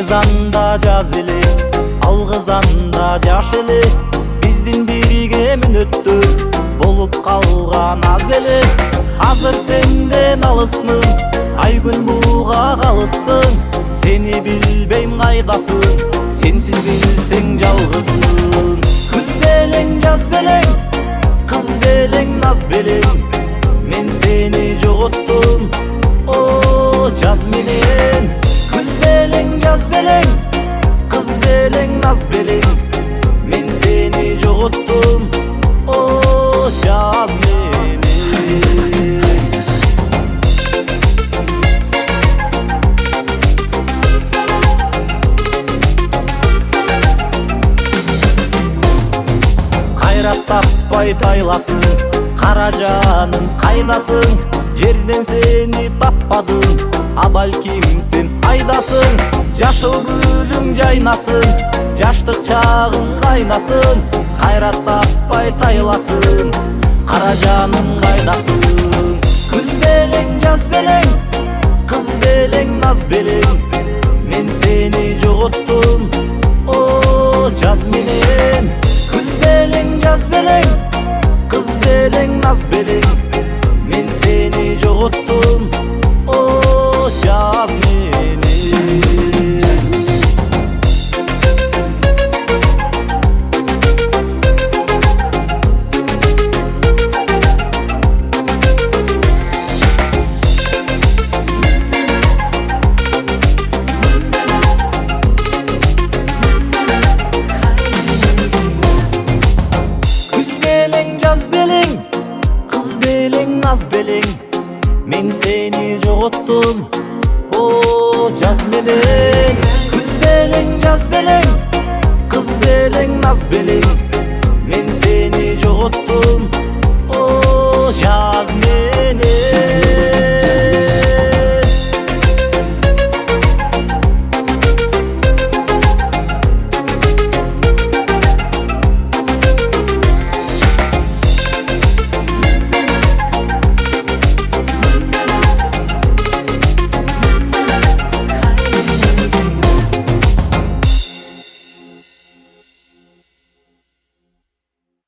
Сегиз анда жаз эле, алгыз анда жаш эле, биздин бирге мүнөттөр болуп калган аз эле. Азыр сенден алысмын, ай күн буга калысың, сени билбейм кайдасың, сенсиз билсең жалгызмын. Күз белең, жаз белең, кыз белең, наз белең, мен сени жоготтум, о жаз менен. Күз белең, жаз белең, кыз белең, наз белең, мен сени жоготтум, о жаз менен. Кайрат таппай тайласың, кара жаным кайдасың, жерден сени таппадым, а балким сен айдасың. Жашыл гүлүң жайнасын, жаштык чагың кайнасын, кайрат таппай тайласың, кара жаным кайдасың. Күз белең, жаз белең, кыз белең, наз белең, мен сени жоготтум, о жаз менен. Күз белең, жаз белең, кыз белең, наз белең, мен сени жоготтум, о жаз менен. Жаз белең, кыз белең, наз белең, мен сени жоготтум, о жаз менен. Күз белең, жаз белең, кыз белең, наз белең, мен сени жоготтум.